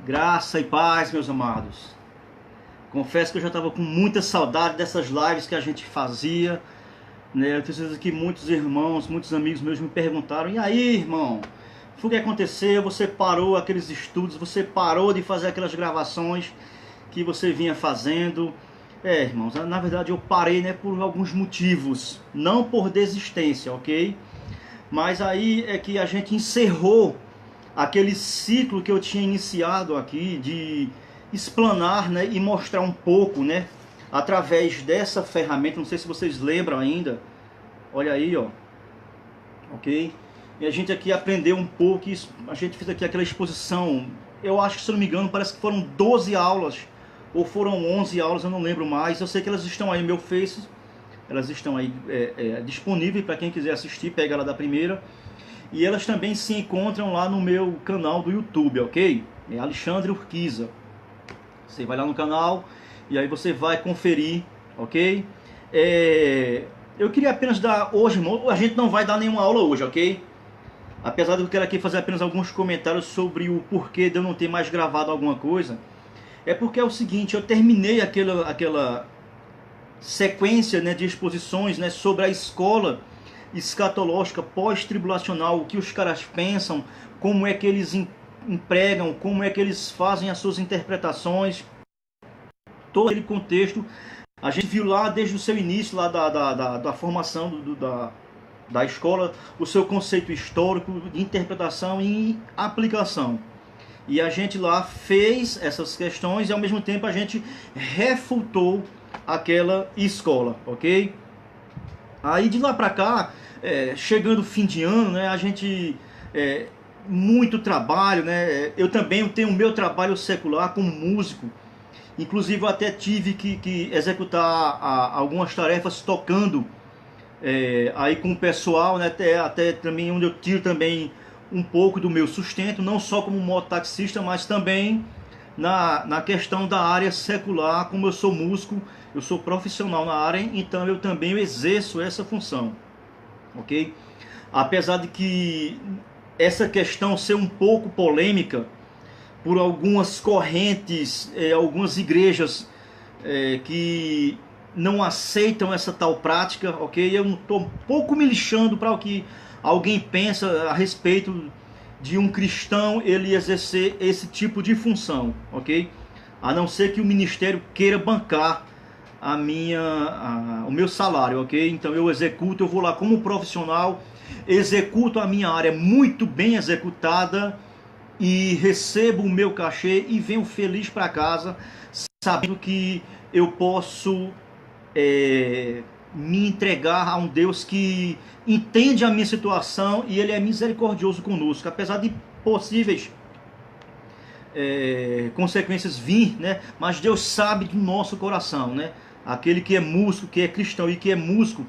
Graça e paz, meus amados. Confesso que eu já estava com muita saudade dessas lives que a gente fazia, né? Eu tenho certeza que muitos irmãos, muitos amigos meus me perguntaram: e aí, irmão, foi o que aconteceu? Você parou aqueles estudos, você parou de fazer aquelas gravações que você vinha fazendo? Irmãos, na verdade eu parei, né, por alguns motivos, não por desistência, ok? Mas aí é que a gente encerrou aquele ciclo que eu tinha iniciado aqui de explanar, né, e mostrar um pouco, né, através dessa ferramenta. Não sei se vocês lembram ainda. Olha aí, ó. Ok? E a gente aqui aprendeu um pouco. A gente fez aqui aquela exposição. Eu acho que, se não me engano, parece que foram 12 aulas. Ou foram 11 aulas, eu não lembro mais. Eu sei que elas estão aí no meu Face. Elas estão aí disponíveis para quem quiser assistir. Pega ela da primeira. E elas também se encontram lá no meu canal do YouTube, ok? É Alexandre Urquiza. Você vai lá no canal e aí você vai conferir, ok? Eu queria apenas dar hoje, a gente não vai dar nenhuma aula hoje, ok? Apesar de eu querer aqui fazer apenas alguns comentários sobre o porquê de eu não ter mais gravado alguma coisa. É porque é o seguinte, eu terminei aquela sequência, né, de exposições, né, sobre a escola escatológica pós-tribulacional, o que os caras pensam, como é que eles empregam, como é que eles fazem as suas interpretações, todo aquele contexto. A gente viu lá desde o seu início lá da formação da escola, o seu conceito histórico de interpretação e aplicação. E a gente lá fez essas questões e ao mesmo tempo a gente refutou aquela escola, ok? Aí de lá pra cá, chegando o fim de ano, né, a gente... muito trabalho, né? Eu também tenho o meu trabalho secular como músico. Inclusive eu até tive que executar algumas tarefas tocando aí com o pessoal, né? Até também onde eu tiro também um pouco do meu sustento, não só como mototaxista, mas também na questão da área secular. Como eu sou músico, eu sou profissional na área, então eu também exerço essa função, ok? Apesar de que essa questão ser um pouco polêmica por algumas correntes, algumas igrejas que não aceitam essa tal prática, ok? Eu estou um pouco me lixando para o que alguém pensa a respeito de um cristão ele exercer esse tipo de função, ok? A não ser que o ministério queira bancar o meu salário, ok? Então eu executo, eu vou lá como profissional, executo a minha área muito bem executada e recebo o meu cachê e venho feliz para casa, sabendo que eu posso me entregar a um Deus que entende a minha situação e Ele é misericordioso conosco, apesar de possíveis consequências vir, né? Mas Deus sabe do nosso coração, né? Aquele que é músico, que é cristão e que é músico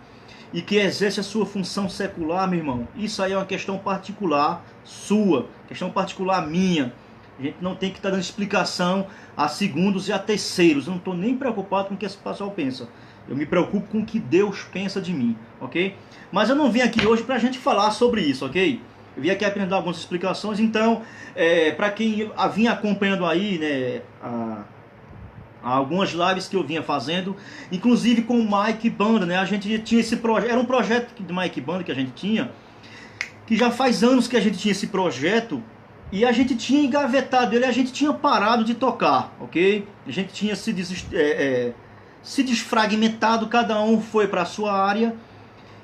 e que exerce a sua função secular, meu irmão, isso aí é uma questão particular sua, questão particular minha. A gente não tem que estar dando explicação a segundos e a terceiros. Eu não estou nem preocupado com o que esse pessoal pensa. Eu me preocupo com o que Deus pensa de mim, ok? Mas eu não vim aqui hoje para a gente falar sobre isso, ok? Eu vim aqui apenas dar algumas explicações. Então, para quem vinha acompanhando aí, né, algumas lives que eu vinha fazendo, inclusive com o Mike Banda, né? A gente tinha esse projeto, era um projeto de Mike Banda que a gente tinha, que já faz anos que a gente tinha esse projeto, e a gente tinha engavetado ele, a gente tinha parado de tocar, ok? A gente tinha se desfragmentado, cada um foi para a sua área,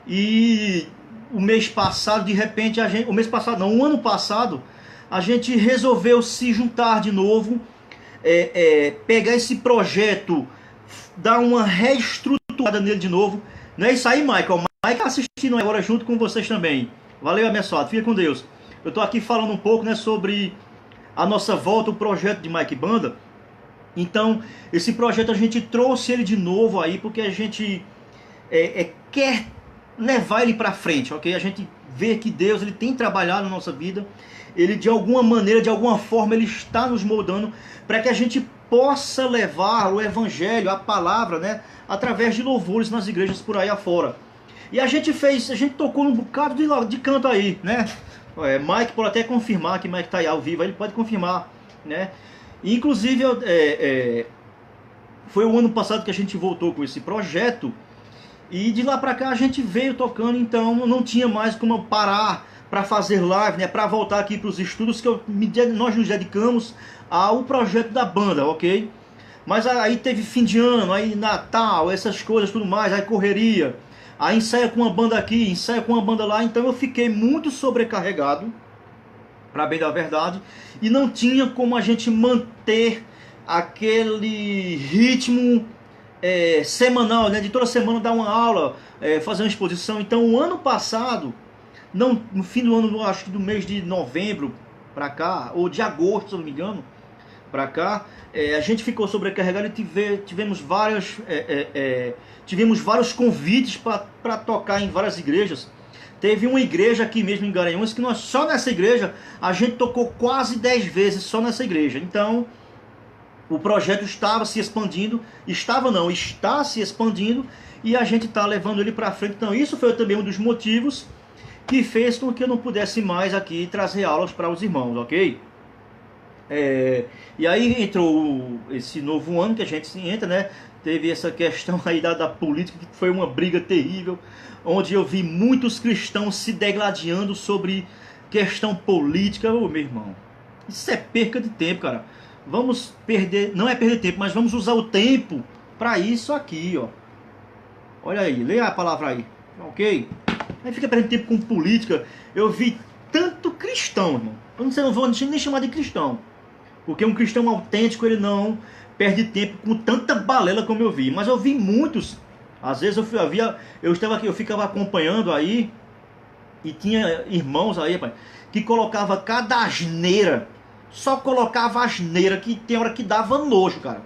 e o mês passado, de repente, o ano passado, a gente resolveu se juntar de novo, pegar esse projeto, dar uma reestruturada nele de novo. Não é isso aí, Michael? O Mike tá assistindo agora junto com vocês também. Valeu, abençoado. Fica com Deus. Eu tô aqui falando um pouco, né, sobre a nossa volta, o projeto de Mike Banda. Então, esse projeto a gente trouxe ele de novo aí, porque a gente quer levar ele para frente, ok? A gente vê que Deus ele tem trabalhado na nossa vida. Ele de alguma maneira, de alguma forma, ele está nos moldando para que a gente possa levar o evangelho, a palavra, né, através de louvores nas igrejas por aí afora. E a gente tocou num bocado de canto aí, né? Mike pode até confirmar que Mike está aí ao vivo, ele pode confirmar, né? Inclusive, foi o ano passado que a gente voltou com esse projeto. E de lá pra cá a gente veio tocando, então não tinha mais como parar para fazer live, né? Para voltar aqui para os estudos que nós nos dedicamos ao projeto da banda, ok? Mas aí teve fim de ano, aí Natal, essas coisas, tudo mais, aí correria. Aí ensaia com uma banda aqui, ensaia com uma banda lá, então eu fiquei muito sobrecarregado, para bem da verdade, e não tinha como a gente manter aquele ritmo semanal, né? De toda semana dar uma aula, fazer uma exposição. Então o ano passado, não, no fim do ano, acho que do mês de novembro para cá, ou de agosto, se eu não me engano, para cá, a gente ficou sobrecarregado e tivemos vários convites para tocar em várias igrejas. Teve uma igreja aqui mesmo em Garanhuns que só nessa igreja a gente tocou quase 10 vezes só nessa igreja. Então o projeto estava se expandindo, está se expandindo, e a gente está levando ele para frente. Então isso foi também um dos motivos que fez com que eu não pudesse mais aqui trazer aulas para os irmãos, ok? E aí entrou esse novo ano que a gente se entra, né? Teve essa questão aí da política, que foi uma briga terrível, onde eu vi muitos cristãos se degladiando sobre questão política. Ô, meu irmão, isso é perca de tempo, cara. Vamos perder, não é perder tempo, mas vamos usar o tempo para isso aqui, ó. Olha aí, leia a palavra aí, ok? Aí fica perdendo tempo com política. Eu vi tanto cristão, irmão. Eu não vou nem chamar de cristão, porque um cristão autêntico, ele não perde tempo com tanta balela como eu vi. Mas eu vi muitos. Às vezes eu ficava acompanhando aí, e tinha irmãos aí, rapaz, que colocava cada asneira. Só colocava asneira, que tem hora que dava nojo, cara.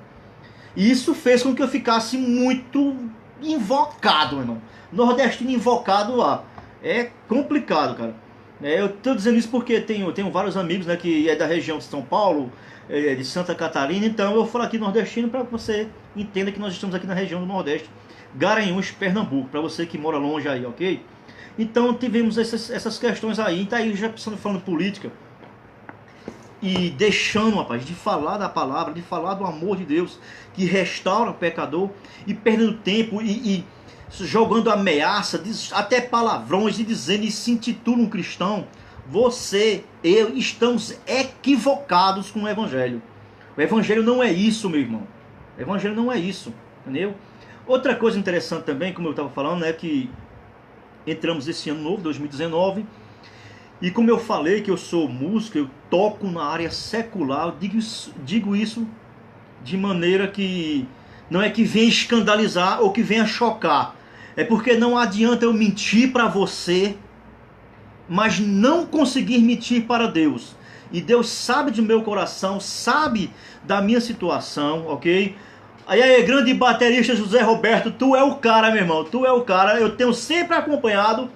E isso fez com que eu ficasse muito invocado, meu irmão. Nordestino invocado lá. É complicado, cara. Eu tô dizendo isso porque tenho vários amigos, né, que é da região de São Paulo, de Santa Catarina. Então eu falo aqui nordestino para que você entenda que nós estamos aqui na região do Nordeste, Garanhuns, Pernambuco, para você que mora longe aí, ok? Então tivemos essas questões aí. Então aí já falando política, e deixando, rapaz, de falar da palavra, de falar do amor de Deus, que restaura o pecador, e perdendo tempo, e jogando ameaça, até palavrões, e dizendo, e se intitula um cristão. Eu estamos equivocados com o Evangelho. O Evangelho não é isso, meu irmão. O Evangelho não é isso, entendeu? Outra coisa interessante também, como eu estava falando, é que entramos esse ano novo, 2019, e como eu falei que eu sou músico, eu toco na área secular, eu digo isso de maneira que não é que venha escandalizar ou que venha chocar. É porque não adianta eu mentir para você, mas não conseguir mentir para Deus. E Deus sabe do meu coração, sabe da minha situação, ok? Aí, grande baterista José Roberto, tu é o cara, meu irmão, tu é o cara. Eu tenho sempre acompanhado,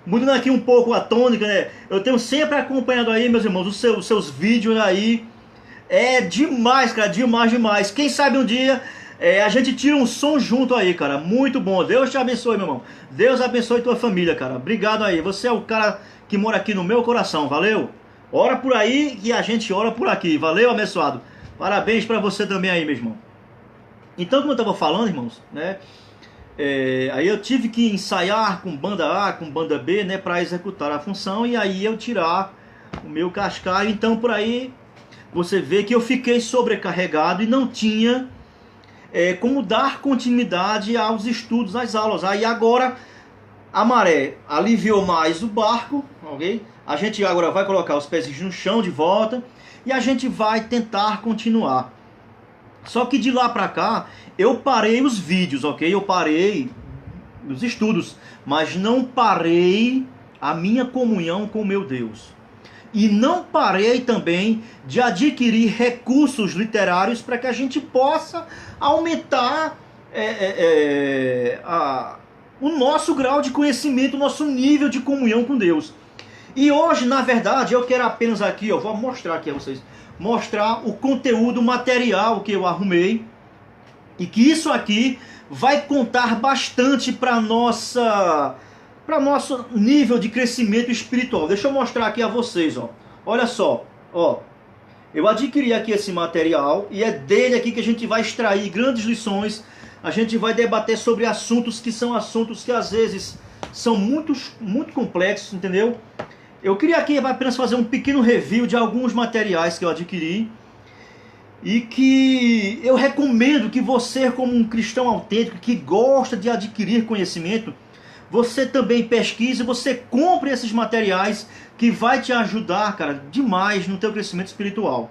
mudando aqui um pouco a tônica, né? Eu tenho sempre acompanhado aí, meus irmãos, os seus vídeos aí. É demais, cara, demais. Quem sabe um dia a gente tira um som junto aí, cara. Muito bom. Deus te abençoe, meu irmão. Deus abençoe tua família, cara. Obrigado aí. Você é o cara que mora aqui no meu coração. Valeu? Ora por aí e a gente ora por aqui. Valeu, abençoado. Parabéns pra você também aí, meu irmão. Então, como eu tava falando, irmãos, né? Aí eu tive que ensaiar com banda A, com banda B, né, para executar a função, e aí eu tirar o meu cascalho. Então por aí você vê que eu fiquei sobrecarregado e não tinha como dar continuidade aos estudos, às aulas. Aí agora a maré aliviou mais o barco, ok? A gente agora vai colocar os pés no chão de volta e a gente vai tentar continuar. Só que de lá pra cá, eu parei os vídeos, ok? Eu parei os estudos, mas não parei a minha comunhão com o meu Deus. E não parei também de adquirir recursos literários para que a gente possa aumentar o nosso grau de conhecimento, o nosso nível de comunhão com Deus. E hoje, na verdade, eu quero apenas aqui, vou mostrar aqui a vocês, mostrar o conteúdo material que eu arrumei, e que isso aqui vai contar bastante para nosso nível de crescimento espiritual. Deixa eu mostrar aqui a vocês, ó. Olha só, ó. Eu adquiri aqui esse material e é dele aqui que a gente vai extrair grandes lições. A gente vai debater sobre assuntos que são assuntos que às vezes são muito complexos, entendeu? Eu queria aqui apenas fazer um pequeno review de alguns materiais que eu adquiri e que eu recomendo que você, como um cristão autêntico que gosta de adquirir conhecimento, você também pesquise, você compre esses materiais que vai te ajudar, cara, demais no teu crescimento espiritual.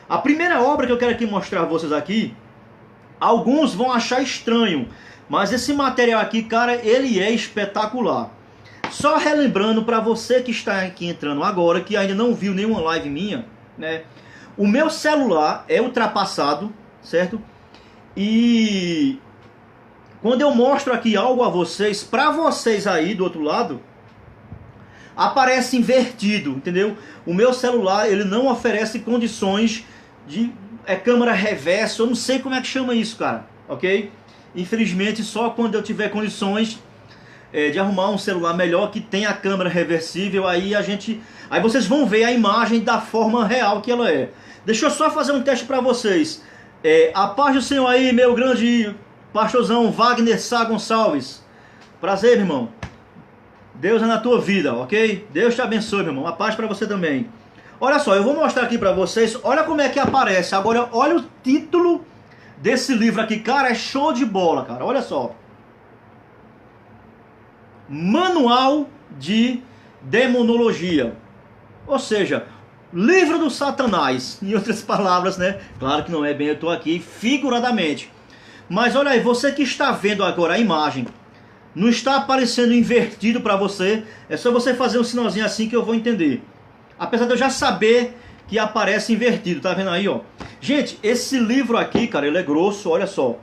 A primeira obra que eu quero aqui mostrar a vocês aqui, alguns vão achar estranho, mas esse material aqui, cara, ele é espetacular. Só relembrando para você que está aqui entrando agora, que ainda não viu nenhuma live minha, né? O meu celular é ultrapassado, certo? E quando eu mostro aqui algo a vocês, para vocês aí do outro lado, aparece invertido, entendeu? O meu celular, ele não oferece condições de câmera reversa, eu não sei como é que chama isso, cara, ok? Infelizmente, só quando eu tiver condições de arrumar um celular melhor que tenha a câmera reversível, aí vocês vão ver a imagem da forma real que ela é. Deixa eu só fazer um teste para vocês. A paz do Senhor aí, meu grande pastorzão Wagner Sá Gonçalves. Prazer, meu irmão. Deus é na tua vida, ok? Deus te abençoe, meu irmão. A paz para você também. Olha só, eu vou mostrar aqui para vocês. Olha como é que aparece. Agora, olha o título desse livro aqui. Cara, é show de bola, cara. Olha só. Manual de Demonologia. Ou seja, livro do Satanás. Em outras palavras, né? Claro que não é bem, eu estou aqui figuradamente. Mas olha aí, você que está vendo agora a imagem, não está aparecendo invertido para você. É só você fazer um sinalzinho assim que eu vou entender. Apesar de eu já saber que aparece invertido, tá vendo aí, ó? Gente, esse livro aqui, cara, ele é grosso, olha só.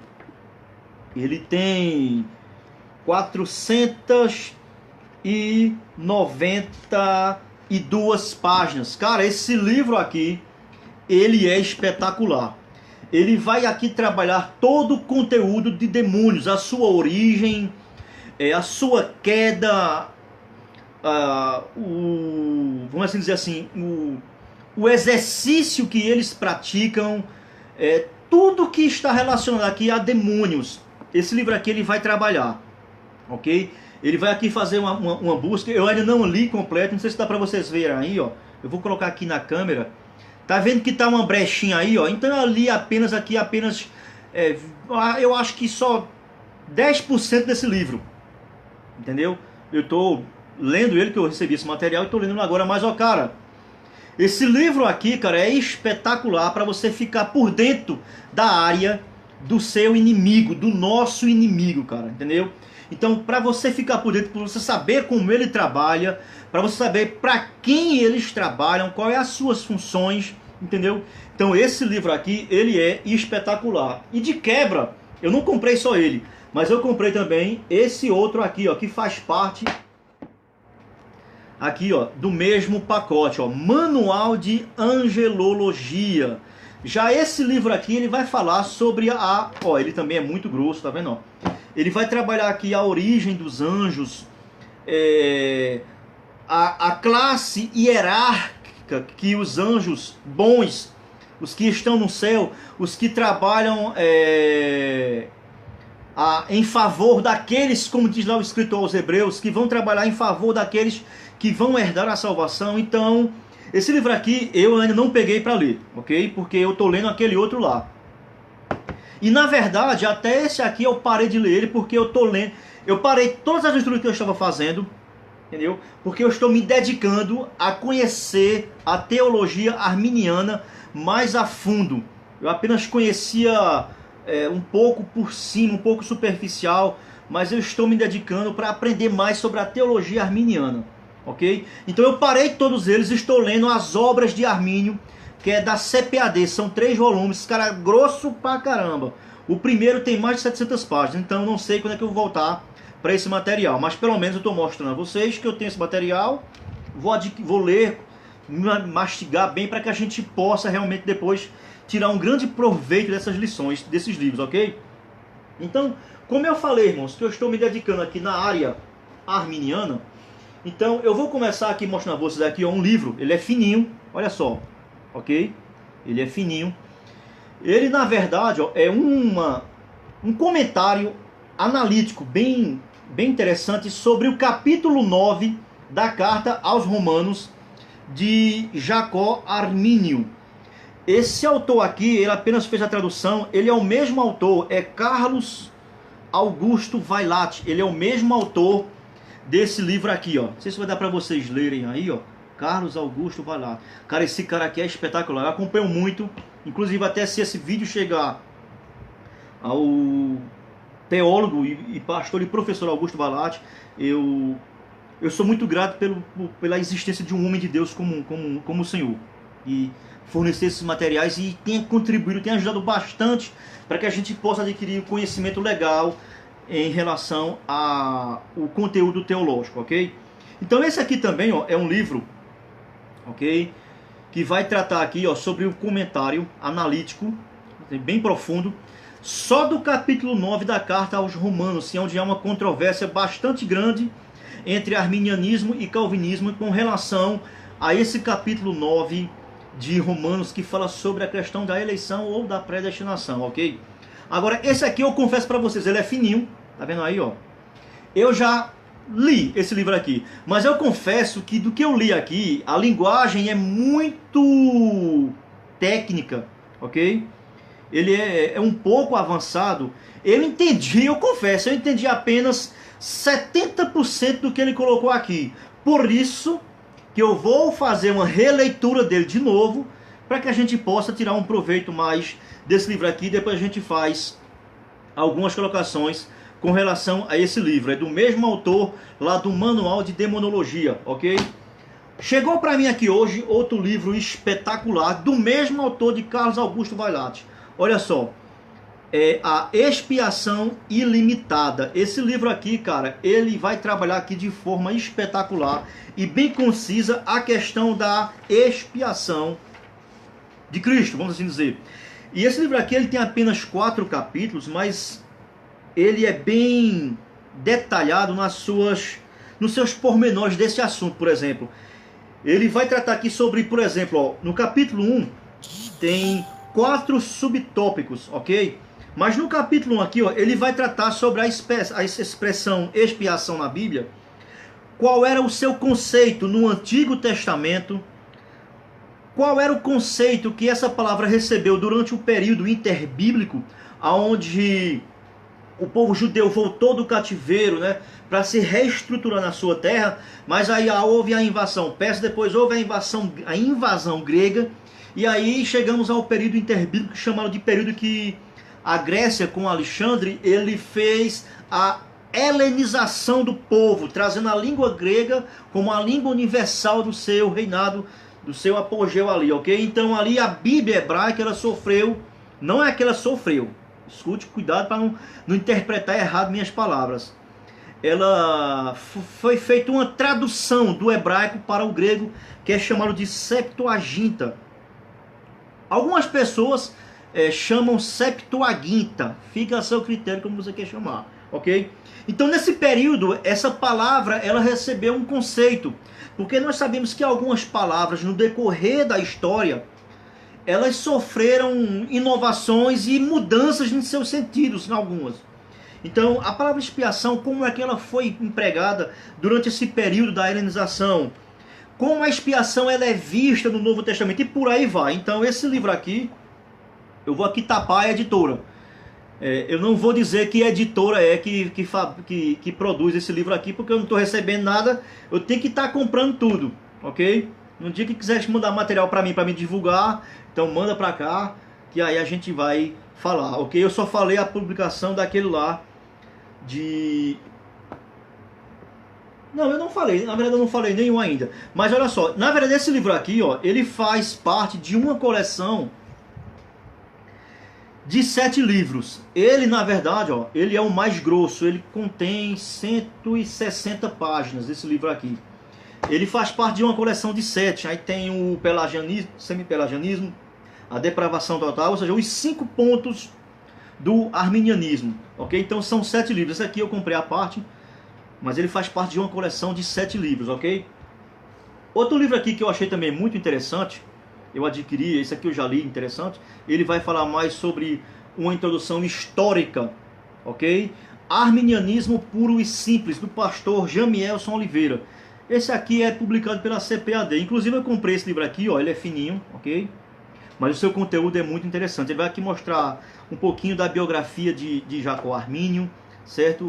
Ele tem 492 páginas. Cara, esse livro aqui, ele é espetacular. Ele vai aqui trabalhar todo o conteúdo de demônios, a sua origem, a sua queda, vamos assim dizer assim, o exercício que eles praticam, tudo que está relacionado aqui a demônios. Esse livro aqui ele vai trabalhar, ok? Ele vai aqui fazer uma busca. Eu ainda não li completo, não sei se dá para vocês verem aí, ó. Eu vou colocar aqui na câmera. Tá vendo que tá uma brechinha aí, ó? Então eu li apenas, eu acho que só 10% desse livro. Entendeu? Eu tô lendo ele, que eu recebi esse material e tô lendo agora, mas ó, cara, esse livro aqui, cara, é espetacular para você ficar por dentro da área do seu inimigo, do nosso inimigo, cara, entendeu? Então, para você ficar por dentro, para você saber como ele trabalha, para você saber para quem eles trabalham, qual é as suas funções, entendeu? Então, esse livro aqui, ele é espetacular. E de quebra, eu não comprei só ele, mas eu comprei também esse outro aqui, ó, que faz parte aqui, ó, do mesmo pacote, ó, Manual de Angelologia. Já esse livro aqui, ele vai falar sobre ó, ele também é muito grosso, tá vendo, ó? Ele vai trabalhar aqui a origem dos anjos, a classe hierárquica que os anjos bons, os que estão no céu, os que trabalham em favor daqueles, como diz lá o escritor aos Hebreus, que vão trabalhar em favor daqueles que vão herdar a salvação. Então, esse livro aqui eu ainda não peguei para ler, ok? Porque eu estou lendo aquele outro lá. E na verdade, até esse aqui eu parei de ler ele porque eu estou lendo. Eu parei todas as leituras que eu estava fazendo, entendeu? Porque eu estou me dedicando a conhecer a teologia arminiana mais a fundo. Eu apenas conhecia um pouco por cima, um pouco superficial, mas eu estou me dedicando para aprender mais sobre a teologia arminiana, ok? Então eu parei todos eles, estou lendo as obras de Armínio, que é da CPAD, são 3 volumes, cara, grosso pra caramba. O primeiro tem mais de 700 páginas, então não sei quando é que eu vou voltar para esse material, mas pelo menos eu estou mostrando a vocês que eu tenho esse material, vou ler, mastigar bem para que a gente possa realmente depois tirar um grande proveito dessas lições, desses livros, ok? Então, como eu falei, irmãos, que eu estou me dedicando aqui na área arminiana, então eu vou começar aqui mostrando a vocês aqui um livro, ele é fininho, olha só, ok? Ele é fininho. Ele, na verdade, ó, é um comentário analítico bem interessante sobre o capítulo 9 da carta aos Romanos de Jacó Armínio. Esse autor aqui, ele apenas fez a tradução, ele é o mesmo autor, é Carlos Augusto Vailate, ele é o mesmo autor desse livro aqui, ó. Não sei se vai dar para vocês lerem aí, ó. Carlos Augusto Vailate. Cara, esse cara aqui é espetacular, eu acompanho muito, inclusive até se esse vídeo chegar ao teólogo e pastor e professor Augusto Vailate, eu sou muito grato pela existência de um homem de Deus como o Senhor. E fornecer esses materiais e tem contribuído, tem ajudado bastante para que a gente possa adquirir conhecimento legal em relação ao conteúdo teológico, ok? Então esse aqui também, ó, é um livro, ok? Que vai tratar aqui, ó, sobre o comentário analítico, bem profundo, só do capítulo 9 da carta aos Romanos, onde há uma controvérsia bastante grande entre arminianismo e calvinismo com relação a esse capítulo 9 de Romanos, que fala sobre a questão da eleição ou da predestinação, ok? Agora, esse aqui eu confesso para vocês, ele é fininho, tá vendo aí, ó? Eu já li esse livro aqui, mas eu confesso que do que eu li aqui, a linguagem é muito técnica, ok? Ele é um pouco avançado. Eu confesso, eu entendi apenas 70% do que ele colocou aqui. Por isso que eu vou fazer uma releitura dele de novo, para que a gente possa tirar um proveito mais desse livro aqui. Depois a gente faz algumas colocações com relação a esse livro. É do mesmo autor lá do Manual de Demonologia, ok? Chegou para mim aqui hoje outro livro espetacular, do mesmo autor de Carlos Augusto Vailate. Olha só, é A Expiação Ilimitada. Esse livro aqui, cara, ele vai trabalhar aqui de forma espetacular e bem concisa a questão da expiação de Cristo, vamos assim dizer. E esse livro aqui, ele tem apenas 4 capítulos, mas ele é bem detalhado nos seus pormenores desse assunto. Por exemplo, ele vai tratar aqui sobre, por exemplo, ó, no capítulo 1 tem 4 subtópicos, ok? Mas no capítulo 1 aqui, ó, ele vai tratar sobre a expressão expiação na Bíblia. Qual era o seu conceito no Antigo Testamento? Qual era o conceito que essa palavra recebeu durante o período interbíblico, onde o povo judeu voltou do cativeiro, né, para se reestruturar na sua terra, mas aí houve a invasão persa, depois houve a invasão grega, e aí chegamos ao período interbíblico, chamado de período que a Grécia, com Alexandre, ele fez a helenização do povo, trazendo a língua grega como a língua universal do seu reinado, do seu apogeu ali, ok? Então ali a Bíblia hebraica, ela sofreu, não é que ela sofreu, escute, cuidado para não interpretar errado minhas palavras. Ela foi feita uma tradução do hebraico para o grego, que é chamado de Septuaginta. Algumas pessoas chamam Septuaginta, fica a seu critério como você quer chamar, ok? Então nesse período, essa palavra ela recebeu um conceito, porque nós sabemos que algumas palavras no decorrer da história, elas sofreram inovações e mudanças em seus sentidos, em algumas. Então a palavra expiação, como é que ela foi empregada durante esse período da helenização? Como a expiação ela é vista no Novo Testamento e por aí vai. Então esse livro aqui, eu vou aqui tapar a editora. Eu não vou dizer que a editora é que produz esse livro aqui, porque eu não estou recebendo nada, eu tenho que estar comprando tudo, ok? No dia que quiser mandar material para mim divulgar, então manda para cá, que aí a gente vai falar, ok? Eu só falei a publicação daquele lá de... Não, eu não falei, na verdade eu não falei nenhum ainda. Mas olha só, na verdade esse livro aqui, ó, ele faz parte de uma coleção de 7 livros. Ele, na verdade, ó, ele é o mais grosso, ele contém 160 páginas, esse livro aqui. Ele faz parte de uma coleção de 7, aí tem o pelagianismo, semipelagianismo, a depravação total, ou seja, os 5 pontos do arminianismo, ok? Então são 7 livros, esse aqui eu comprei a parte, mas ele faz parte de uma coleção de 7 livros, ok? Outro livro aqui que eu achei também muito interessante, eu adquiri, esse aqui eu já li, interessante. Ele vai falar mais sobre uma introdução histórica, ok? Arminianismo Puro e Simples, do pastor Jamielson Oliveira. Esse aqui é publicado pela CPAD. Inclusive eu comprei esse livro aqui, ó, ele é fininho, ok? Mas o seu conteúdo é muito interessante. Ele vai aqui mostrar um pouquinho da biografia de Jacó Armínio, certo?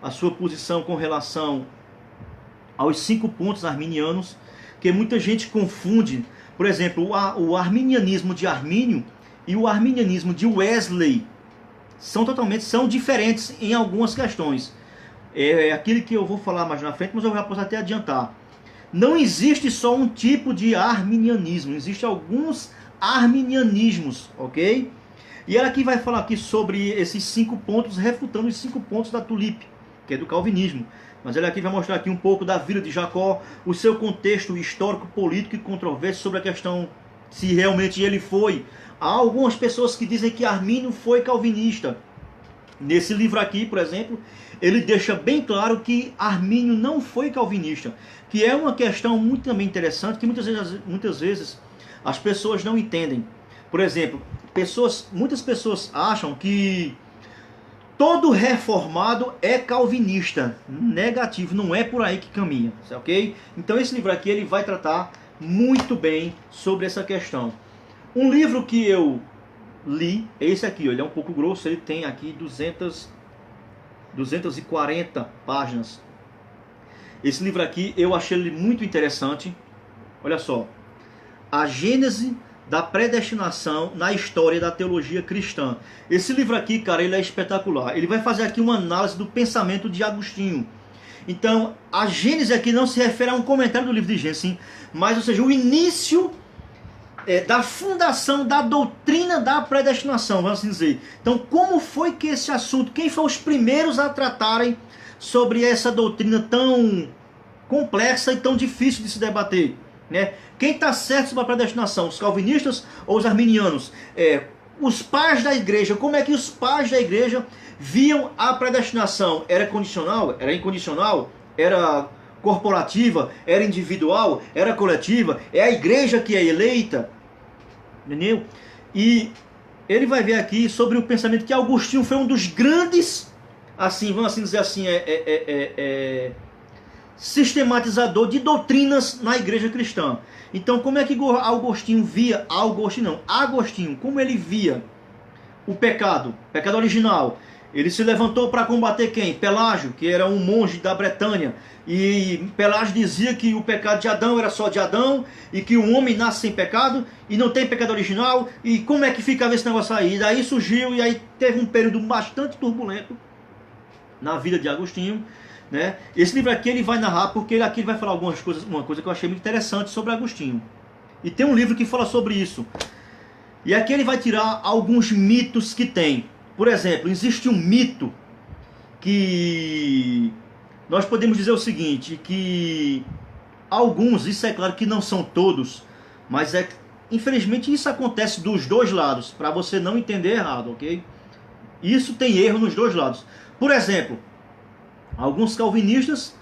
A sua posição com relação aos 5 pontos arminianos, que muita gente confunde. Por exemplo, o arminianismo de Armínio e o arminianismo de Wesley são diferentes em algumas questões. É aquilo que eu vou falar mais na frente, mas eu já posso até adiantar. Não existe só um tipo de arminianismo, existem alguns arminianismos, ok? E ela aqui vai falar aqui sobre esses 5 pontos, refutando os 5 pontos da Tulipe, que é do calvinismo. Mas ela aqui vai mostrar aqui um pouco da vida de Jacó, o seu contexto histórico, político e controverso sobre a questão se realmente ele foi. Há algumas pessoas que dizem que Armínio foi calvinista. Nesse livro aqui, por exemplo, ele deixa bem claro que Armínio não foi calvinista, que é uma questão muito também interessante, que muitas vezes as pessoas não entendem. Por exemplo, muitas pessoas acham que todo reformado é calvinista. Negativo, não é por aí que caminha, ok? Então esse livro aqui ele vai tratar muito bem sobre essa questão. Um livro que eu li é esse aqui, ó, ele é um pouco grosso, ele tem aqui 240 páginas. Esse livro aqui eu achei ele muito interessante. Olha só, a Gênese da predestinação na história da teologia cristã. Esse livro aqui, cara, ele é espetacular. Ele vai fazer aqui uma análise do pensamento de Agostinho. Então, a Gênese aqui não se refere a um comentário do livro de Gênesis, sim, mas, ou seja, o início da fundação da doutrina da predestinação, vamos assim dizer. Então, como foi que esse assunto, quem foram os primeiros a tratarem sobre essa doutrina tão complexa e tão difícil de se debater, né? Quem está certo sobre a predestinação, os calvinistas ou os arminianos? Os pais da igreja, como é que os pais da igreja viam a predestinação? Era condicional? Era incondicional? Era corporativa? Era individual? Era coletiva? É a igreja que é eleita? Entendeu? E ele vai ver aqui sobre o pensamento que Agostinho foi um dos grandes, assim, vamos assim dizer assim, sistematizador de doutrinas na igreja cristã. Então, como é que Agostinho via, Agostinho, como ele via o pecado original? Ele se levantou para combater quem? Pelágio, que era um monge da Bretanha. E Pelágio dizia que o pecado de Adão era só de Adão, e que o homem nasce sem pecado, e não tem pecado original. E como é que ficava esse negócio aí? E daí surgiu, e aí teve um período bastante turbulento na vida de Agostinho, né? Esse livro aqui ele vai narrar, porque ele aqui vai falar uma coisa que eu achei muito interessante sobre Agostinho. E tem um livro que fala sobre isso. E aqui ele vai tirar alguns mitos que tem. Por exemplo, existe um mito que nós podemos dizer o seguinte, que alguns, isso é claro que não são todos, mas infelizmente isso acontece dos dois lados, para você não entender errado, ok? Isso tem erro nos dois lados. Por exemplo, alguns calvinistas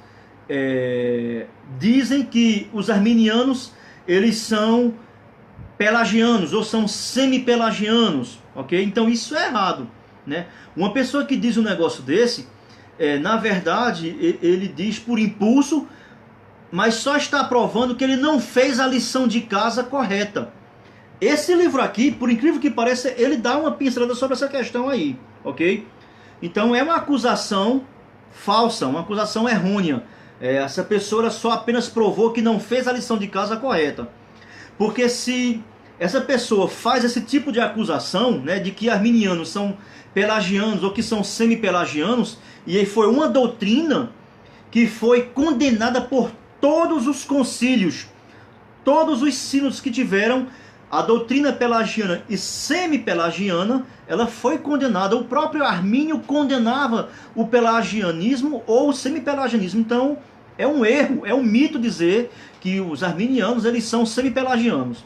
dizem que os arminianos eles são pelagianos ou são semi-pelagianos, ok? Então isso é errado, né? Uma pessoa que diz um negócio desse, na verdade, ele diz por impulso, mas só está provando que ele não fez a lição de casa correta. Esse livro aqui, por incrível que pareça, ele dá uma pincelada sobre essa questão aí, ok? Então é uma acusação falsa, uma acusação errônea. Essa pessoa só apenas provou que não fez a lição de casa correta. Porque se essa pessoa faz esse tipo de acusação, né, de que arminianos são pelagianos ou que são semi-pelagianos, e aí foi uma doutrina que foi condenada por todos os concílios, todos os sínodos que tiveram, a doutrina pelagiana e semi-pelagiana, ela foi condenada. O próprio Armínio condenava o pelagianismo ou o semi-pelagianismo. Então é um erro, é um mito dizer que os arminianos eles são semi-pelagianos.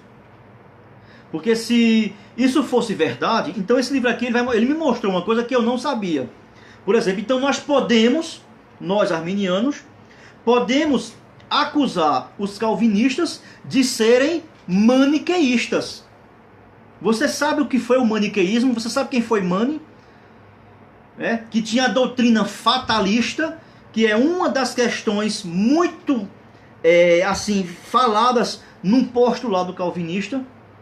Porque se isso fosse verdade, então esse livro aqui ele me mostrou uma coisa que eu não sabia. Por exemplo, então nós arminianos, podemos acusar os calvinistas de serem maniqueístas. Você sabe o que foi o maniqueísmo? Você sabe quem foi Mani? Que tinha a doutrina fatalista, que é uma das questões muito assim faladas num postulado calvinista.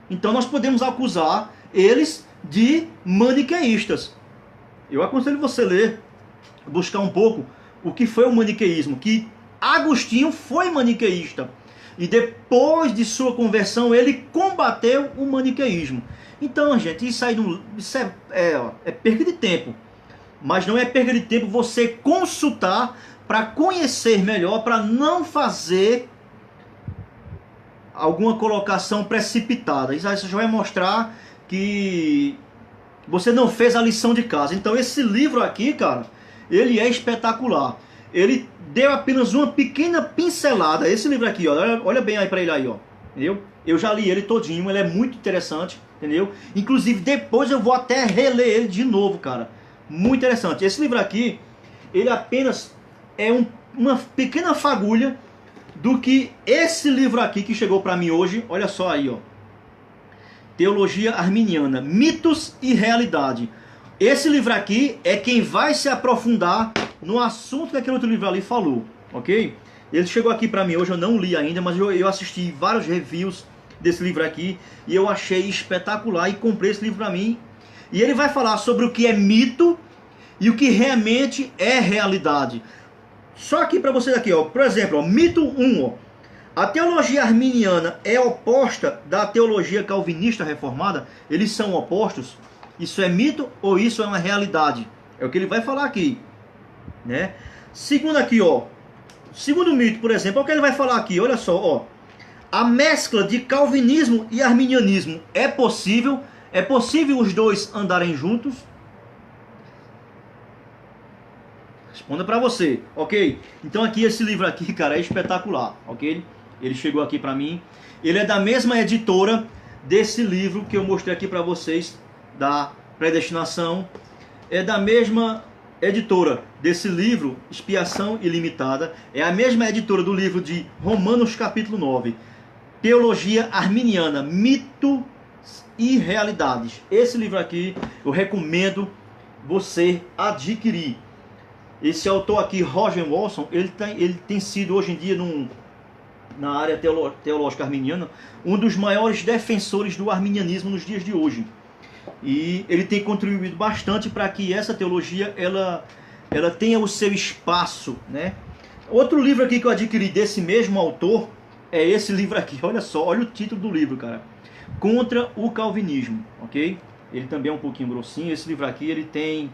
Então nós podemos acusar eles de maniqueístas. Eu aconselho você a ler, buscar um pouco o que foi o maniqueísmo, que Agostinho foi maniqueísta. E depois de sua conversão, ele combateu o maniqueísmo. Então, gente, isso é perda de tempo. Mas não é perda de tempo você consultar para conhecer melhor, para não fazer alguma colocação precipitada. Isso já vai mostrar que você não fez a lição de casa. Então esse livro aqui, cara, ele é espetacular. Ele deu apenas uma pequena pincelada. Esse livro aqui, ó, olha bem aí para ele aí, ó. Entendeu? Eu já li ele todinho, ele é muito interessante, entendeu? Inclusive depois eu vou até reler ele de novo, cara. Muito interessante. Esse livro aqui, ele apenas é uma pequena fagulha do que esse livro aqui que chegou para mim hoje. Olha só aí, ó. Teologia Arminiana, Mitos e Realidade. Esse livro aqui é quem vai se aprofundar no assunto que aquele outro livro ali falou, ok? Ele chegou aqui para mim hoje, eu não li ainda, mas eu assisti vários reviews desse livro aqui e eu achei espetacular e comprei esse livro para mim. E ele vai falar sobre o que é mito e o que realmente é realidade. Só aqui para vocês aqui, ó, por exemplo, ó, mito 1, ó. A teologia arminiana é oposta da teologia calvinista reformada? Eles são opostos? Isso é mito ou isso é uma realidade? É o que ele vai falar aqui, né? Segundo aqui, ó, segundo mito, por exemplo, é o que ele vai falar aqui, olha só, ó. A mescla de calvinismo e arminianismo é possível? É possível os dois andarem juntos? Responda para você, ok? Então aqui esse livro aqui, cara, é espetacular, ok? Ele chegou aqui para mim. Ele é da mesma editora desse livro que eu mostrei aqui para vocês, da predestinação. É da mesma editora desse livro, Expiação Ilimitada. É a mesma editora do livro de Romanos capítulo 9. Teologia Arminiana, Mito e Realidades. Esse livro aqui eu recomendo você adquirir. Esse autor aqui, Roger Wilson, ele tem sido hoje em dia na área teológica arminiana um dos maiores defensores do arminianismo nos dias de hoje. E ele tem contribuído bastante para que essa teologia ela tenha o seu espaço, né? Outro livro aqui que eu adquiri desse mesmo autor é esse livro aqui. Olha só, olha o título do livro, cara. Contra o Calvinismo, ok? Ele também é um pouquinho grossinho. Esse livro aqui ele tem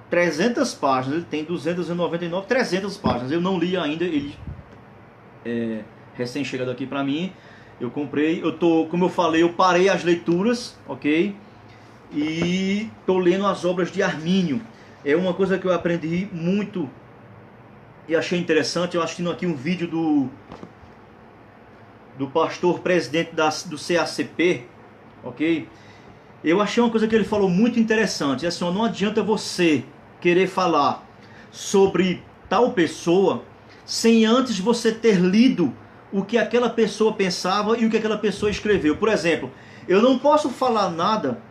300 páginas, ele tem 299, 300 páginas. Eu não li ainda, ele é recém-chegado aqui para mim. Eu comprei, como eu falei, eu parei as leituras, ok? E tô lendo as obras de Armínio. É uma coisa que eu aprendi muito e achei interessante. Eu assistindo aqui um vídeo do pastor presidente do CACP, ok? Eu achei uma coisa que ele falou muito interessante. É assim, não adianta você querer falar sobre tal pessoa sem antes você ter lido o que aquela pessoa pensava e o que aquela pessoa escreveu. Por exemplo, eu não posso falar nada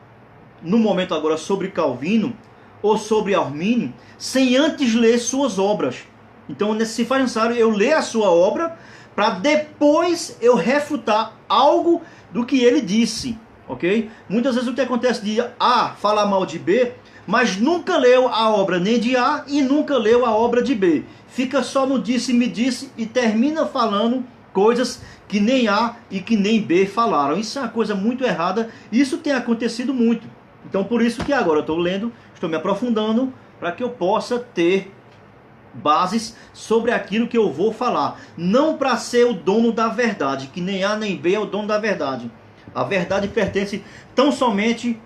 no momento agora sobre Calvino ou sobre Armínio sem antes ler suas obras. Então se faz necessário eu ler a sua obra para depois eu refutar algo do que ele disse, ok? Muitas vezes o que acontece de A falar mal de B, mas nunca leu a obra nem de A e nunca leu a obra de B. Fica só no disse-me disse e termina falando coisas que nem A e que nem B falaram. Isso é uma coisa muito errada. Isso tem acontecido muito. Então por isso que agora eu estou lendo, estou me aprofundando para que eu possa ter bases sobre aquilo que eu vou falar. Não para ser o dono da verdade, que nem A nem B é o dono da verdade. A verdade pertence tão somente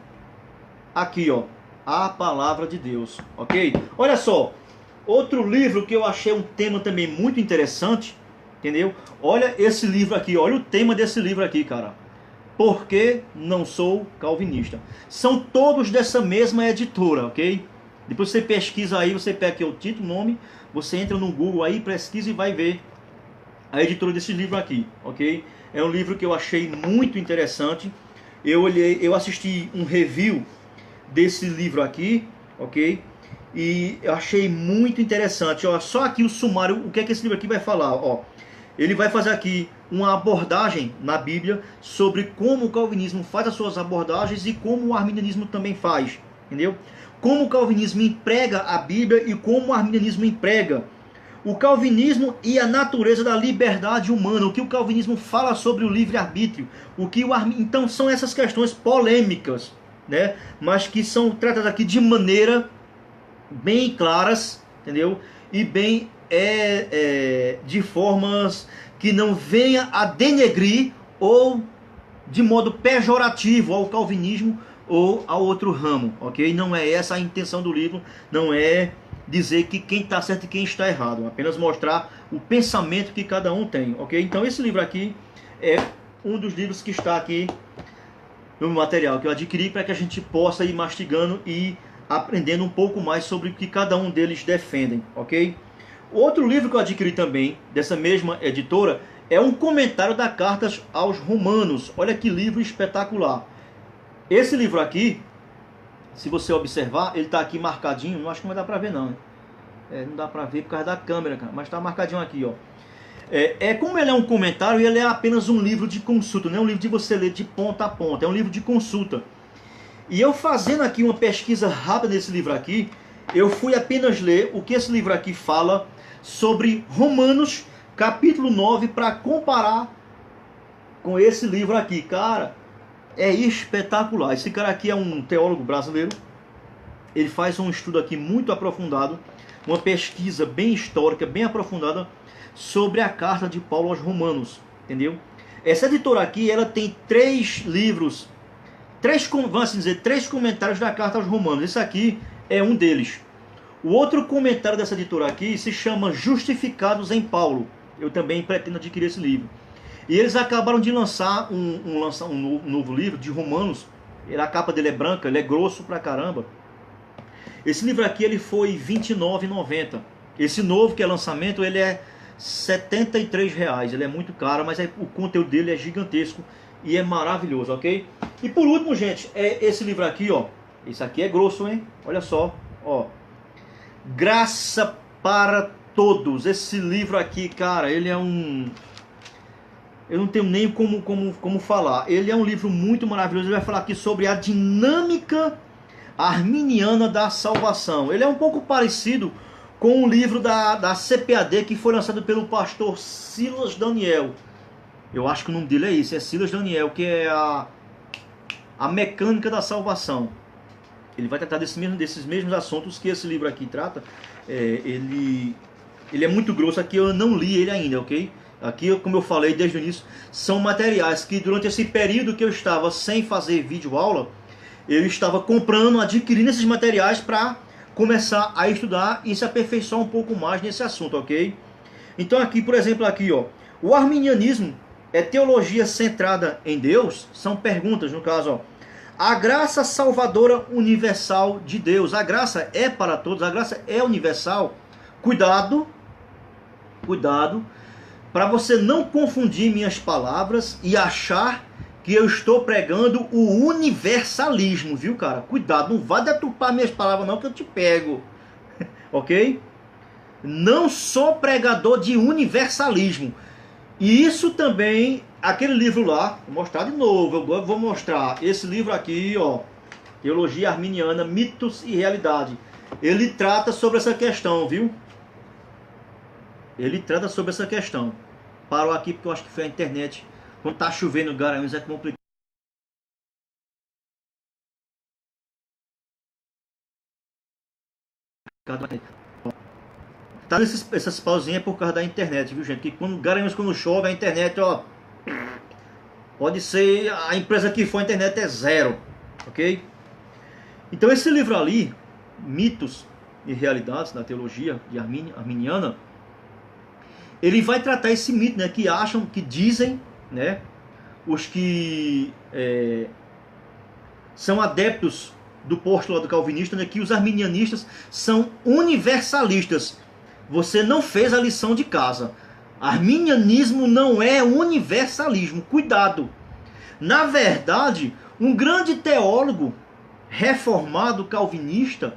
aqui, ó, a palavra de Deus, ok? Olha só, outro livro que eu achei um tema também muito interessante, entendeu? Olha esse livro aqui, olha o tema desse livro aqui, cara. Por que não sou calvinista? São todos dessa mesma editora, ok? Depois você pesquisa aí, você pega aqui o título, o nome, você entra no Google aí, pesquisa e vai ver a editora desse livro aqui, ok? É um livro que eu achei muito interessante. Eu assisti um review desse livro aqui, ok? E eu achei muito interessante. Ó, só aqui o sumário, o que é que esse livro aqui vai falar? Ó, ele vai fazer aqui uma abordagem na Bíblia sobre como o calvinismo faz as suas abordagens e como o arminianismo também faz, entendeu? Como o calvinismo emprega a Bíblia e como o arminianismo emprega o calvinismo e a natureza da liberdade humana, o que o calvinismo fala sobre o livre-arbítrio, então são essas questões polêmicas, né? Mas que são tratadas aqui de maneira bem claras, entendeu? E bem de formas que não venha a denegrir ou de modo pejorativo ao calvinismo ou ao outro ramo, ok? Não é essa a intenção do livro, não é dizer que quem está certo e quem está errado, apenas mostrar o pensamento que cada um tem, ok? Então esse livro aqui é um dos livros que está aqui no material que eu adquiri para que a gente possa ir mastigando e aprendendo um pouco mais sobre o que cada um deles defendem, ok? Outro livro que eu adquiri também, dessa mesma editora, é um comentário da Cartas aos Romanos. Olha que livro espetacular. Esse livro aqui, se você observar, ele está aqui marcadinho, não acho que não vai dar para ver não. Não dá para ver por causa da câmera, cara, mas está marcadinho aqui, ó. Como ele é um comentário, ele é apenas um livro de consulta, não é um livro de você ler de ponta a ponta, é um livro de consulta. E eu fazendo aqui uma pesquisa rápida nesse livro aqui, eu fui apenas ler o que esse livro aqui fala sobre Romanos, capítulo 9, para comparar com esse livro aqui. Cara, é espetacular. Esse cara aqui é um teólogo brasileiro. Ele faz um estudo aqui muito aprofundado, uma pesquisa bem histórica, bem aprofundada sobre a carta de Paulo aos Romanos, entendeu? Essa editora aqui, ela tem 3 livros, vamos assim dizer, 3 comentários da carta aos Romanos. Esse aqui é um deles. O outro comentário dessa editora aqui se chama Justificados em Paulo. Eu também pretendo adquirir esse livro. E eles acabaram de lançar um novo livro de Romanos. A capa dele é branca, ele é grosso pra caramba. Esse livro aqui ele foi R$ 29,90. Esse novo que é lançamento, ele é R$ 73,00. Ele é muito caro, mas o conteúdo dele é gigantesco e é maravilhoso, ok? E por último, gente, esse livro aqui, ó. Esse aqui é grosso, hein? Olha só, ó. Graça para Todos. Esse livro aqui, cara, ele é um... eu não tenho nem como falar. Ele é um livro muito maravilhoso. Ele vai falar aqui sobre a dinâmica arminiana da salvação. Ele é um pouco parecido com o livro da CPAD que foi lançado pelo pastor Silas Daniel. Eu acho que o nome dele é isso, é Silas Daniel, que é a mecânica da salvação. Ele vai tratar desses mesmos assuntos que esse livro aqui trata. Ele é muito grosso. Aqui eu não li ele ainda, ok? Aqui, como eu falei desde o início, são materiais que durante esse período que eu estava sem fazer vídeo aula, eu estava comprando, adquirindo esses materiais para começar a estudar e se aperfeiçoar um pouco mais nesse assunto, ok? Então aqui, por exemplo, aqui, ó, o arminianismo é teologia centrada em Deus? São perguntas, no caso, ó. A graça salvadora universal de Deus. A graça é para todos, a graça é universal. Cuidado, cuidado, para você não confundir minhas palavras e achar que eu estou pregando o universalismo, viu, cara? Cuidado, não vá deturpar minhas palavras não, que eu te pego, ok? Não sou pregador de universalismo. E isso também, aquele livro lá, vou mostrar de novo, eu vou mostrar esse livro aqui, ó, Teologia Arminiana, Mitos e Realidade. Ele trata sobre essa questão, viu? Ele trata sobre essa questão. Parou aqui porque eu acho que foi a internet. Quando tá chovendo em Garanhuns é complicado. Tá essas pausinhas por causa da internet, viu, gente? Que quando Garanhuns, quando chove, a internet, ó, pode ser a empresa que for, a internet é zero, ok? Então esse livro ali, Mitos e Realidades da Teologia de Arminiana, ele vai tratar esse mito, né, que acham, que dizem, né, os que são adeptos do postulado calvinista, né, que os arminianistas são universalistas. Você não fez a lição de casa. Arminianismo não é universalismo, cuidado. Na verdade, um grande teólogo reformado calvinista,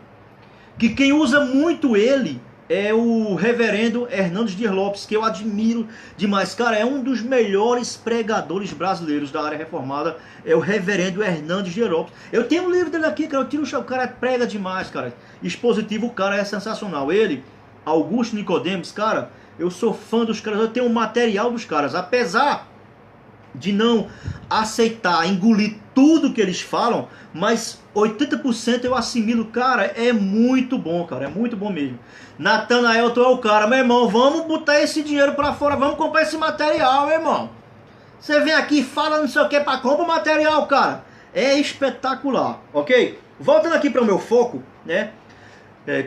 que quem usa muito ele é o reverendo Hernandes Dias Lopes, que eu admiro demais. Cara, é um dos melhores pregadores brasileiros da área reformada, é o reverendo Hernandes Dias Lopes. Eu tenho um livro dele aqui, cara, eu tiro o cara prega demais, cara. Expositivo, o cara é sensacional. Ele, Augusto Nicodemos, cara, eu sou fã dos caras, eu tenho o material dos caras, apesar de não aceitar, engolir tudo que eles falam, mas 80% eu assimilo, cara, é muito bom, cara, é muito bom mesmo. Natanael, tu é o cara, meu irmão, vamos botar esse dinheiro pra fora, vamos comprar esse material, meu irmão. Você vem aqui e fala não sei o que pra comprar o material, cara, é espetacular, ok? Voltando aqui para o meu foco, né,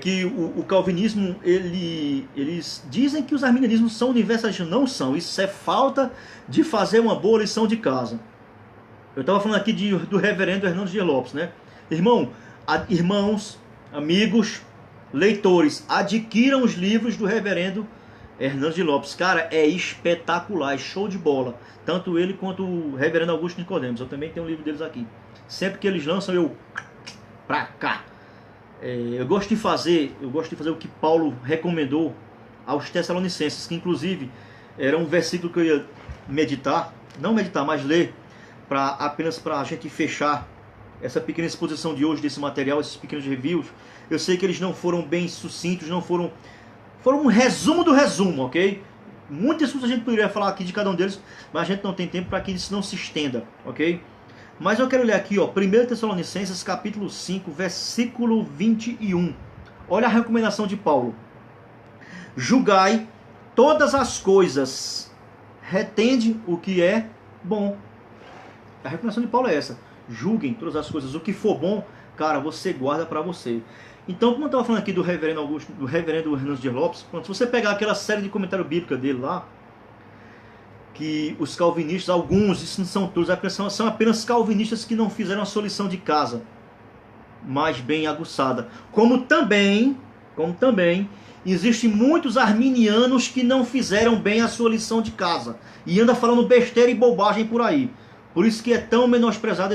que o calvinismo, eles dizem que os arminianismos são universalistas, não são, isso é falta de fazer uma boa lição de casa. Eu estava falando aqui do reverendo Hernandes Dias Lopes, né? Irmãos, amigos, leitores, adquiram os livros do reverendo Hernandes Dias Lopes. Cara, é espetacular, é show de bola. Tanto ele quanto o reverendo Augusto Nicodemos. Eu também tenho um livro deles aqui. Sempre que eles lançam, eu pra cá. Eu gosto de fazer o que Paulo recomendou aos Tessalonicenses, que inclusive era um versículo que eu ia meditar, não meditar, mas ler, apenas para a gente fechar essa pequena exposição de hoje desse material, esses pequenos reviews. Eu sei que eles não foram bem sucintos, foram um resumo do resumo, ok? Muitas coisas a gente poderia falar aqui de cada um deles, mas a gente não tem tempo para que isso não se estenda, ok? Mas eu quero ler aqui, ó, 1 Tessalonicenses capítulo 5, versículo 21. Olha a recomendação de Paulo. Julgai todas as coisas, retende o que é bom. A recomendação de Paulo é essa. Julguem todas as coisas, o que for bom, cara, você guarda para você. Então, como eu estava falando aqui do reverendo Augusto, do reverendo Hernandes Dias Lopes, se você pegar aquela série de comentário bíblica dele lá, que os calvinistas, alguns, isso não são todos, são apenas calvinistas que não fizeram a sua lição de casa mais bem aguçada. Como também existem muitos arminianos que não fizeram bem a sua lição de casa e anda falando besteira e bobagem por aí. Por isso que é tão menosprezado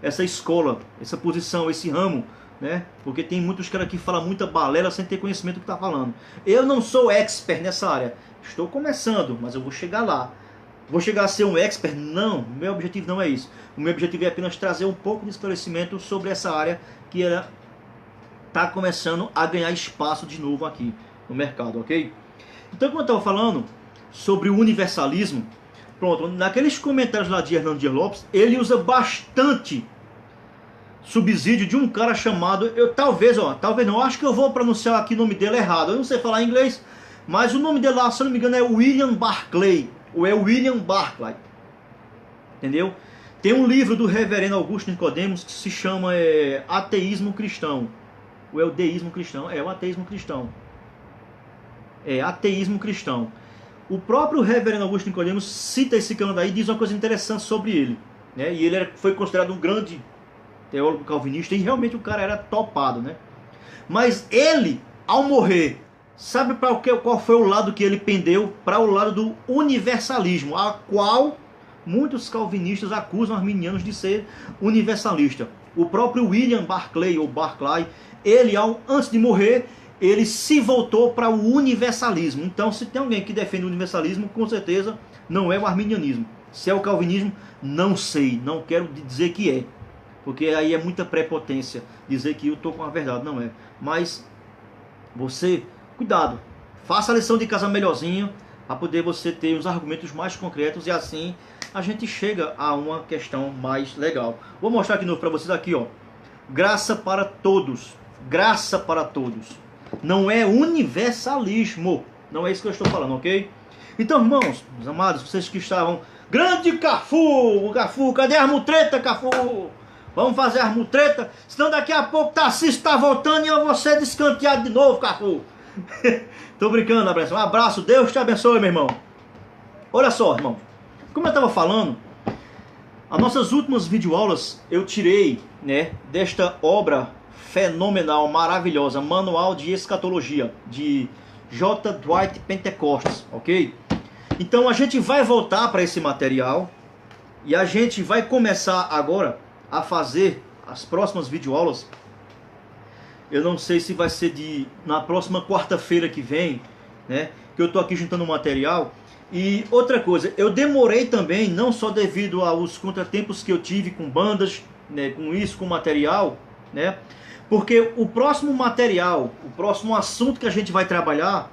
essa escola, essa posição, esse ramo, né? Porque tem muitos caras que falam muita balela sem ter conhecimento do que está falando. Eu não sou expert nessa área. Estou começando, mas eu vou chegar lá. Vou chegar a ser um expert? Não, meu objetivo não é isso. O meu objetivo é apenas trazer um pouco de esclarecimento sobre essa área que ela está começando a ganhar espaço de novo aqui no mercado, ok? Então, como eu estava falando sobre o universalismo, pronto, naqueles comentários lá de Hernandes Dias Lopes, ele usa bastante subsídio de um cara chamado, talvez não, acho que eu vou pronunciar aqui o nome dele errado, eu não sei falar inglês, mas o nome dele lá, se eu não me engano, é William Barclay, ou é William Barclay, entendeu? Tem um livro do reverendo Augusto Nicodemos que se chama Ateísmo Cristão, ou é o Deísmo Cristão, é o Ateísmo Cristão, Ateísmo Cristão. O próprio reverendo Augusto Nicodemos cita esse cara daí e diz uma coisa interessante sobre ele, né? E ele foi considerado um grande teólogo calvinista e realmente o cara era topado, né? Mas ele, ao morrer, sabe qual foi o lado que ele pendeu? Para o lado do universalismo, a qual muitos calvinistas acusam arminianos de ser universalista. O próprio William Barclay, ou Barclay, ele, antes de morrer, ele se voltou para o universalismo. Então, se tem alguém que defende o universalismo, com certeza não é o arminianismo. Se é o calvinismo, não sei, não quero dizer que é, porque aí é muita prepotência dizer que eu estou com a verdade, não é. Mas você, cuidado, faça a lição de casa melhorzinho, para poder você ter os argumentos mais concretos, e assim a gente chega a uma questão mais legal. Vou mostrar de novo para vocês aqui, ó. Graça para todos, graça para todos. Não é universalismo, não é isso que eu estou falando, ok? Então, irmãos, meus amados, vocês que estavam... Grande Cafu, cadê a armutreta, Cafu? Vamos fazer a armutreta, senão daqui a pouco Tarcísio está voltando e eu vou ser descanteado de novo, Cafu. Tô brincando, abraço. Um abraço, Deus te abençoe, meu irmão. Olha só, irmão, como eu estava falando, as nossas últimas videoaulas eu tirei, né, desta obra fenomenal, maravilhosa, Manual de Escatologia, de J. Dwight Pentecostes, ok? Então a gente vai voltar para esse material e a gente vai começar agora a fazer as próximas videoaulas. Eu não sei se vai ser na próxima quarta-feira que vem, né? Que eu tô aqui juntando o material. E outra coisa, eu demorei também, não só devido aos contratempos que eu tive com bandas, né, com isso, com material, né? Porque o próximo material, o próximo assunto que a gente vai trabalhar,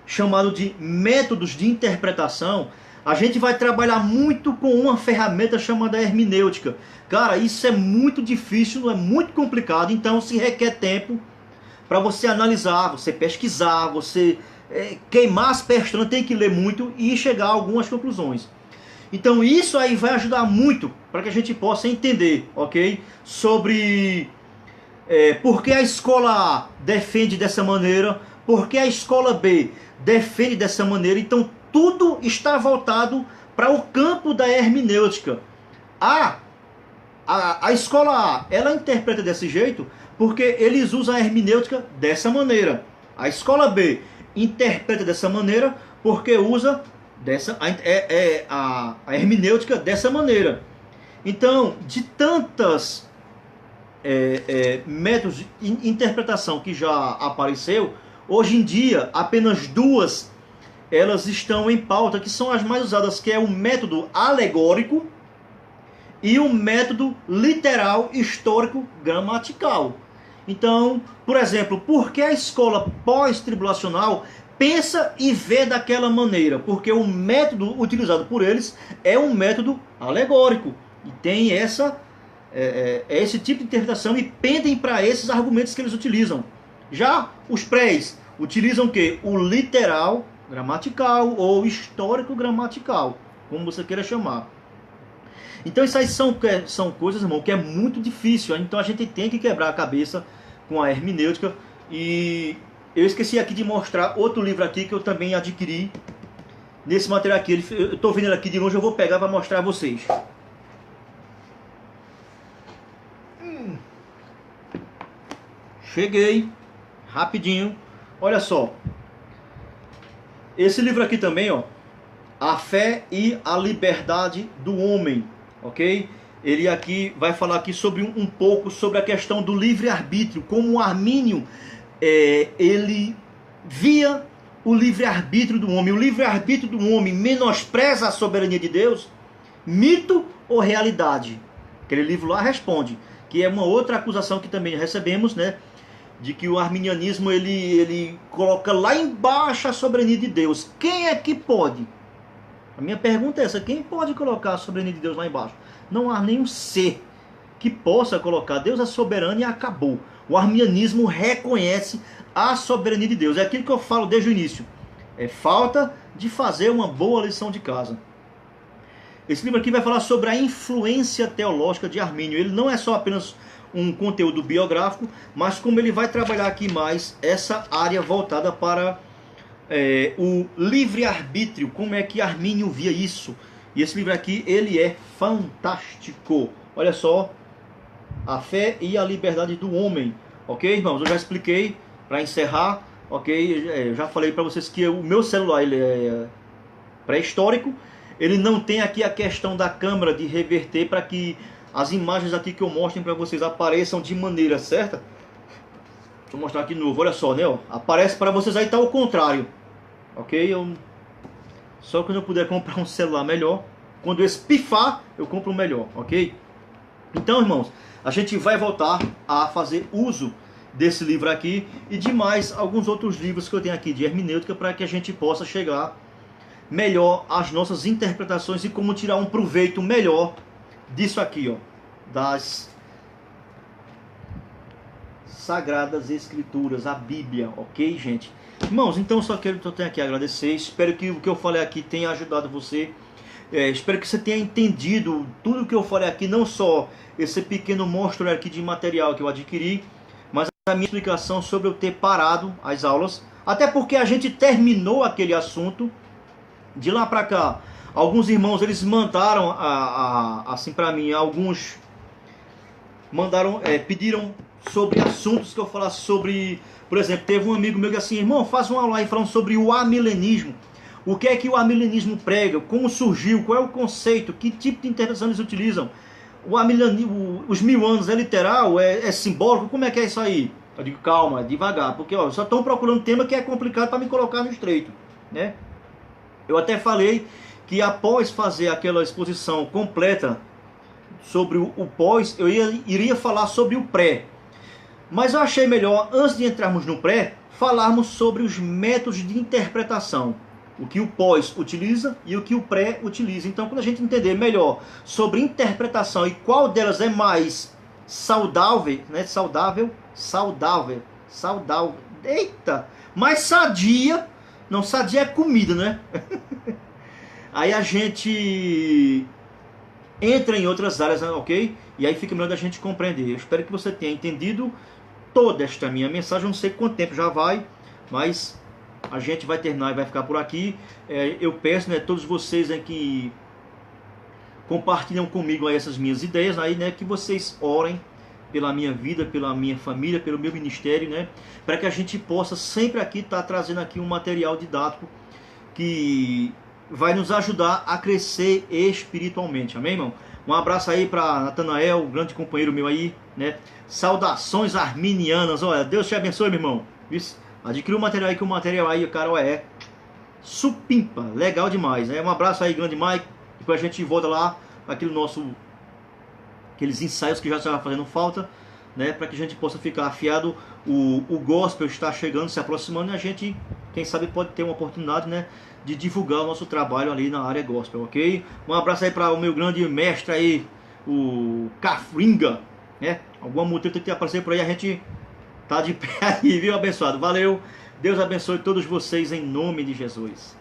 chamado de métodos de interpretação, a gente vai trabalhar muito com uma ferramenta chamada hermenêutica. Cara, isso é muito difícil, é muito complicado, então se requer tempo para você analisar, você pesquisar, você queimar as pestanas, tem que ler muito e chegar a algumas conclusões. Então isso aí vai ajudar muito para que a gente possa entender, ok? Sobre por que a escola A defende dessa maneira, por que a escola B defende dessa maneira. Então tudo está voltado para o campo da hermenêutica. A escola A, ela interpreta desse jeito porque eles usam a hermenêutica dessa maneira. A escola B interpreta dessa maneira porque usa a hermenêutica dessa maneira. Então, de tantas métodos de interpretação que já apareceu, hoje em dia apenas duas elas estão em pauta, que são as mais usadas, que é o método alegórico e o método literal, histórico, gramatical. Então, por exemplo, por que a escola pós-tribulacional pensa e vê daquela maneira? Porque o método utilizado por eles é um método alegórico. E tem esse tipo de interpretação e pendem para esses argumentos que eles utilizam. Já os prés utilizam o quê? O literal gramatical ou histórico gramatical, como você queira chamar. Então isso aí são coisas, irmão, que é muito difícil. Então a gente tem que quebrar a cabeça com a hermenêutica. E eu esqueci aqui de mostrar outro livro aqui que eu também adquiri nesse material aqui. Eu estou vendo ele aqui de longe, eu vou pegar para mostrar a vocês. Cheguei rapidinho. Olha só. Esse livro aqui também, ó, A Fé e a Liberdade do Homem, ok? Ele aqui vai falar aqui sobre um pouco sobre a questão do livre-arbítrio, como o Armínio ele via o livre-arbítrio do homem. O livre-arbítrio do homem menospreza a soberania de Deus? Mito ou realidade? Aquele livro lá responde, que é uma outra acusação que também recebemos, né? De que o arminianismo ele coloca lá embaixo a soberania de Deus. Quem é que pode? A minha pergunta é essa: quem pode colocar a soberania de Deus lá embaixo? Não há nenhum ser que possa colocar. Deus é soberano e acabou. O arminianismo reconhece a soberania de Deus. É aquilo que eu falo desde o início. É falta de fazer uma boa lição de casa. Esse livro aqui vai falar sobre a influência teológica de Armínio. Ele não é só apenas um conteúdo biográfico, mas como ele vai trabalhar aqui mais essa área voltada para o livre-arbítrio, como é que Armínio via isso. E esse livro aqui, ele é fantástico. Olha só, A Fé e a Liberdade do Homem. Ok, irmãos? Eu já expliquei, para encerrar, ok? Já falei para vocês que o meu celular ele é pré-histórico. Ele não tem aqui a questão da câmera de reverter para que as imagens aqui que eu mostro para vocês apareçam de maneira certa. Deixa eu mostrar aqui de novo, olha só, né? Ó, aparece para vocês aí, tá o contrário. Ok? Só quando eu puder comprar um celular melhor, quando eu espifar, eu compro um melhor, ok? Então, irmãos, a gente vai voltar a fazer uso desse livro aqui e de mais alguns outros livros que eu tenho aqui de hermenêutica, para que a gente possa chegar melhor às nossas interpretações e como tirar um proveito melhor disso aqui, ó, das Sagradas Escrituras, a Bíblia, ok, gente? Irmãos, então só quero que eu tenha aqui a agradecer. Espero que o que eu falei aqui tenha ajudado você. Espero que você tenha entendido tudo o que eu falei aqui, não só esse pequeno monstro aqui de material que eu adquiri, mas a minha explicação sobre eu ter parado as aulas, até porque a gente terminou aquele assunto. De lá para cá, alguns irmãos, eles mandaram assim para mim, alguns mandaram, pediram sobre assuntos que eu falasse sobre, por exemplo, teve um amigo meu que assim, irmão, faz uma aula aí falando sobre o amilenismo. O que é que o amilenismo prega? Como surgiu? Qual é o conceito? Que tipo de interpretação eles utilizam? Os 1000 anos é literal? É simbólico? Como é que é isso aí? Eu digo, calma, devagar, porque ó, só estão procurando tema que é complicado para me colocar no estreito, né? Eu até falei que após fazer aquela exposição completa sobre o pós, eu iria falar sobre o pré. Mas eu achei melhor, antes de entrarmos no pré, falarmos sobre os métodos de interpretação. O que o pós utiliza e o que o pré utiliza. Então, quando a gente entender melhor sobre interpretação e qual delas é mais saudável, né? Saudável. Eita! Mais sadia. Não, sadia é comida, né? Aí a gente entra em outras áreas, ok? E aí fica melhor da gente compreender. Eu espero que você tenha entendido toda esta minha mensagem. Eu não sei quanto tempo já vai, mas a gente vai terminar e vai ficar por aqui. Eu peço, né, todos vocês que compartilham comigo aí essas minhas ideias, aí, né, que vocês orem pela minha vida, pela minha família, pelo meu ministério, né, para que a gente possa sempre aqui estar trazendo aqui um material didático que vai nos ajudar a crescer espiritualmente, amém, irmão? Um abraço aí para Natanael, um grande companheiro meu aí, né? Saudações arminianas, olha, Deus te abençoe, meu irmão. Isso. Adquiriu o material aí, que o material aí, cara, é supimpa, legal demais, né? Um abraço aí, grande Mike, depois a gente volta lá, aqueles ensaios que já estava fazendo falta, né? Para que a gente possa ficar afiado, o gospel está chegando, se aproximando, e a gente, quem sabe, pode ter uma oportunidade, né, de divulgar o nosso trabalho ali na área gospel, ok? Um abraço aí para o meu grande mestre aí, o Cafringa, né? Alguma multa tem que aparecer por aí, a gente tá de pé aí, viu, abençoado? Valeu, Deus abençoe todos vocês em nome de Jesus.